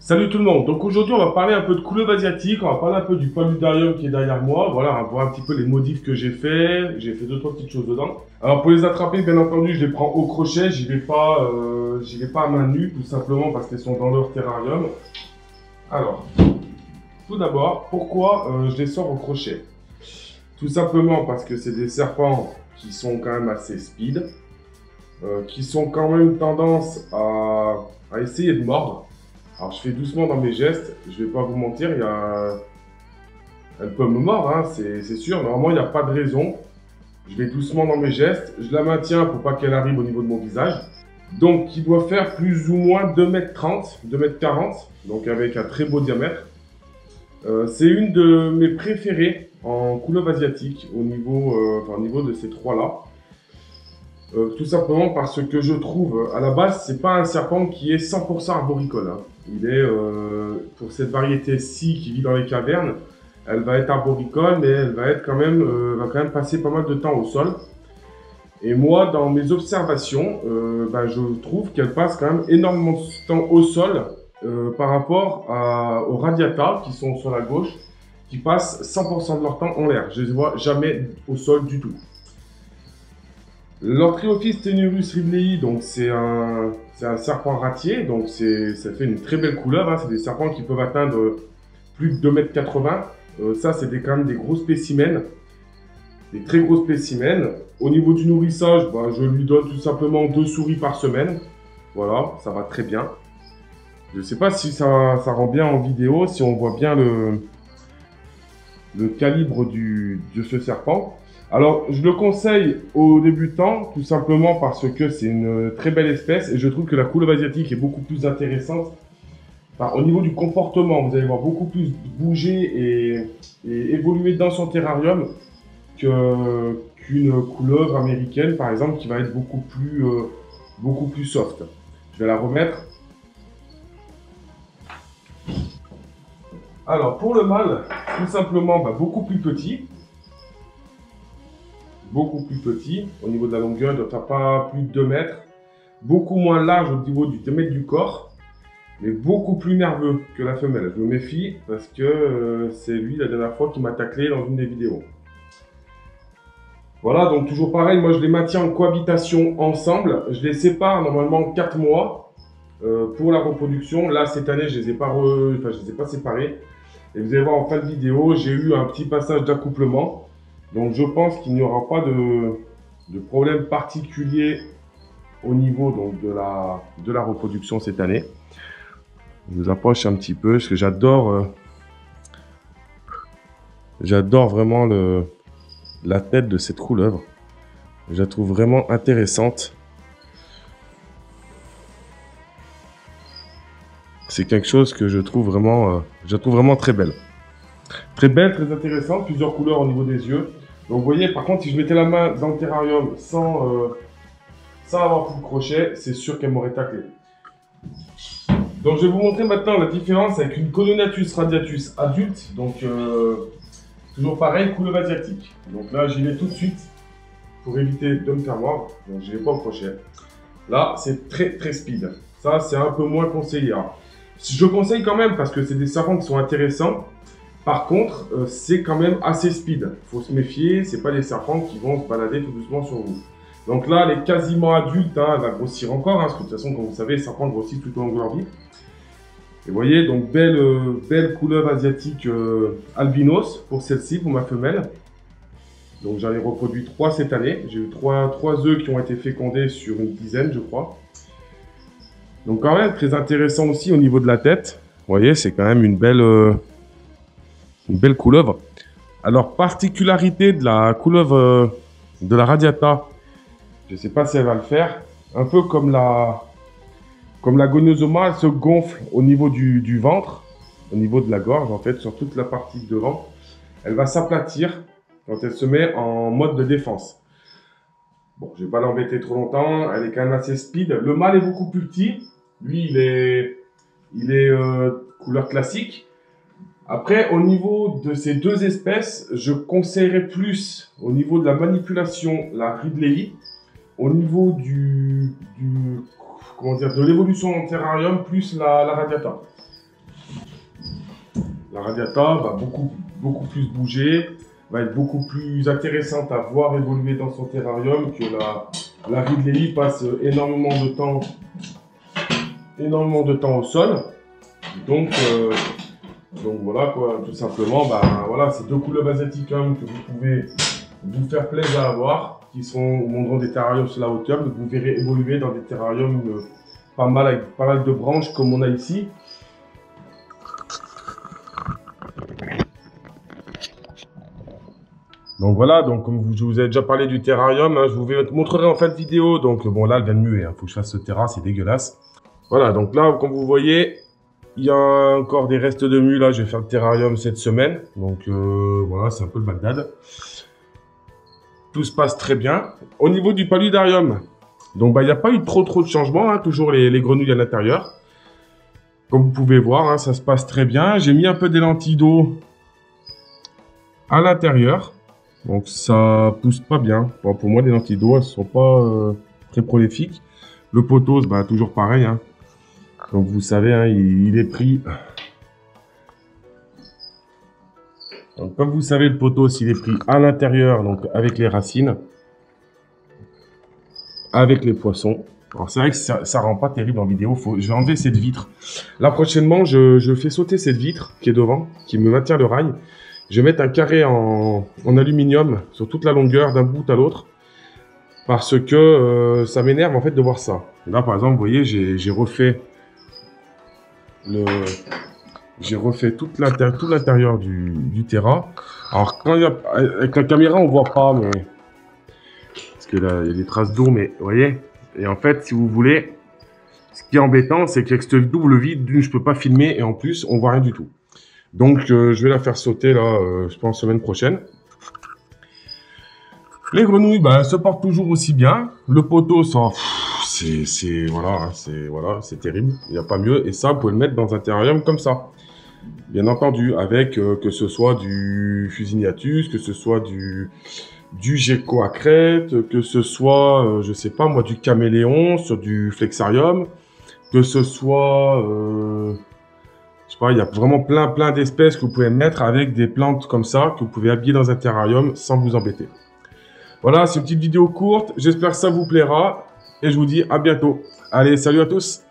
Salut tout le monde, donc aujourd'hui on va parler un peu de couleuvre asiatique, on va parler un peu du paludarium qui est derrière moi, voilà, on va voir un petit peu les modifs que j'ai fait deux trois petites choses dedans. Alors pour les attraper, bien entendu, je les prends au crochet, j'y vais pas à main nue, tout simplement parce qu'elles sont dans leur terrarium. Alors, tout d'abord, pourquoi je les sors au crochet? Tout simplement parce que c'est des serpents qui sont quand même assez speed, qui sont quand même tendance à essayer de mordre. Alors je fais doucement dans mes gestes, je vais pas vous mentir, elle peut me mordre, hein, c'est sûr. Normalement, il n'y a pas de raison. Je vais doucement dans mes gestes, je la maintiens pour pas qu'elle arrive au niveau de mon visage. Donc, il doit faire plus ou moins 2,30 m, 2,40 m, donc avec un très beau diamètre. C'est une de mes préférées en couleuvre asiatique au niveau de ces trois-là. Tout simplement parce que je trouve, à la base, c'est pas un serpent qui est 100% arboricole, hein. Il est, pour cette variété-ci qui vit dans les cavernes, elle va être arboricole, mais elle va être va quand même passer pas mal de temps au sol. Et moi, dans mes observations, je trouve qu'elle passe quand même énormément de temps au sol par rapport aux radiata qui sont sur la gauche, qui passent 100% de leur temps en l'air. Je ne les vois jamais au sol du tout. L'Antriophis tenuris ridleyi, donc c'est un serpent ratier, donc ça fait une très belle couleuvre, hein. C'est des serpents qui peuvent atteindre plus de 2,80 m. Ça, c'est quand même des gros spécimens, des très gros spécimens. Au niveau du nourrissage, je lui donne tout simplement 2 souris par semaine. Voilà, ça va très bien. Je ne sais pas si ça rend bien en vidéo, si on voit bien le calibre de ce serpent. Alors, je le conseille aux débutants, tout simplement parce que c'est une très belle espèce et je trouve que la couleuvre asiatique est beaucoup plus intéressante. Enfin, au niveau du comportement, vous allez voir beaucoup plus bouger et évoluer dans son terrarium qu'une couleuvre américaine, par exemple, qui va être beaucoup plus soft. Je vais la remettre. Alors, pour le mâle, tout simplement, beaucoup plus petit. Beaucoup plus petit. Au niveau de la longueur, il doit faire pas plus de 2 mètres. Beaucoup moins large au niveau du diamètre du corps, mais beaucoup plus nerveux que la femelle. Je me méfie parce que c'est lui la dernière fois qui m'a taclé dans une des vidéos. Voilà, donc toujours pareil, moi je les maintiens en cohabitation ensemble. Je les sépare normalement 4 mois pour la reproduction. Là, cette année, je les ai pas, je les ai pas séparés. Et vous allez voir en fin de vidéo, j'ai eu un petit passage d'accouplement. Donc je pense qu'il n'y aura pas de problème particulier au niveau donc, de la reproduction cette année. Je vous approche un petit peu parce que j'adore vraiment la tête de cette couleuvre. Je la trouve vraiment intéressante. C'est quelque chose que je trouve vraiment très belle. Très belle, très intéressante, plusieurs couleurs au niveau des yeux. Donc vous voyez, par contre, si je mettais la main dans le terrarium sans avoir pris le crochet, c'est sûr qu'elle m'aurait taclé. Donc je vais vous montrer maintenant la différence avec une Codonatus radiatus adulte. Donc toujours pareil, couleuvre asiatique. Donc là, j'y vais tout de suite pour éviter de me faire mordre. Donc je vais pas au crochet. Là, c'est très speed. Ça, c'est un peu moins conseillé. Alors, je conseille quand même parce que c'est des serpents qui sont intéressants. Par contre, c'est quand même assez speed. Il faut se méfier, c'est pas des serpents qui vont se balader tout doucement sur vous. Donc là, elle est quasiment adulte, hein, elle va grossir encore, hein, parce que de toute façon, comme vous savez, les serpents grossissent tout au long de leur vie. Et vous voyez, donc belle couleuvre asiatique albinos pour celle-ci, pour ma femelle. Donc j'en ai reproduit 3 cette année. J'ai eu 3 œufs qui ont été fécondés sur une dizaine, je crois. Donc quand même, très intéressant aussi au niveau de la tête. Vous voyez, c'est quand même une belle couleuvre. Alors, particularité de la couleuvre de la radiata, je ne sais pas si elle va le faire, un peu comme la goniosoma, elle se gonfle au niveau du ventre, au niveau de la gorge, en fait, sur toute la partie devant. Elle va s'aplatir quand elle se met en mode de défense. Bon, je ne vais pas l'embêter trop longtemps, elle est quand même assez speed. Le mâle est beaucoup plus petit, lui, il est couleur classique. Après, au niveau de ces deux espèces, je conseillerais plus, au niveau de la manipulation, la ridleyi. Au niveau de l'évolution en terrarium, plus la radiata. La radiata va beaucoup plus bouger, va être beaucoup plus intéressante à voir évoluer dans son terrarium que la Ridley passe énormément de temps au sol. Donc voilà quoi, tout simplement, voilà, c'est deux couleurs asiaticum que vous pouvez vous faire plaisir à avoir, qui montreront des terrariums sur la hauteur, que vous verrez évoluer dans des terrariums pas mal avec pas mal de branches comme on a ici. Donc voilà, donc comme je vous ai déjà parlé du terrarium, hein, je vous montrerai en fin de vidéo. Donc bon là, elle vient de muer, hein, faut que je fasse ce terrain, c'est dégueulasse. Voilà, donc là, comme vous voyez, il y a encore des restes de mue. Là, je vais faire le terrarium cette semaine. Donc voilà, c'est un peu le Bagdad. Tout se passe très bien. Au niveau du paludarium, donc il n'y a pas eu trop de changements, hein, toujours les grenouilles à l'intérieur. Comme vous pouvez voir, hein, ça se passe très bien. J'ai mis un peu des lentilles d'eau à l'intérieur. Donc ça pousse pas bien. Bon, pour moi, les lentilles d'eau, elles sont pas très prolifiques. Le pothos, toujours pareil. Hein. Donc vous savez, hein, il est pris. Donc, comme vous savez, le pothos, il est pris à l'intérieur, donc avec les racines, avec les poissons. Alors c'est vrai que ça rend pas terrible en vidéo. Je vais enlever cette vitre. Là prochainement, je fais sauter cette vitre qui est devant, qui me maintient le rail. Je vais mettre un carré en aluminium sur toute la longueur d'un bout à l'autre. Parce que ça m'énerve en fait de voir ça. Là par exemple, vous voyez, j'ai refait tout l'intérieur du terrain. Alors quand avec la caméra on voit pas, mais parce que là il y a des traces d'eau, mais vous voyez. Et en fait, si vous voulez, ce qui est embêtant, c'est qu'avec ce double vide, d'une je peux pas filmer et en plus on voit rien du tout. Donc je vais la faire sauter là, je pense semaine prochaine. Les grenouilles, se portent toujours aussi bien. Le poteau, ça, voilà, c'est terrible. Il n'y a pas mieux. Et ça, vous pouvez le mettre dans un terrarium comme ça. Bien entendu, avec que ce soit du Fusiniatus, que ce soit du gecko à crête, que ce soit, je sais pas moi, du caméléon sur du flexarium, que ce soit, je sais pas, il y a vraiment plein d'espèces que vous pouvez mettre avec des plantes comme ça, que vous pouvez habiller dans un terrarium sans vous embêter. Voilà, c'est une petite vidéo courte. J'espère que ça vous plaira. Et je vous dis à bientôt. Allez, salut à tous!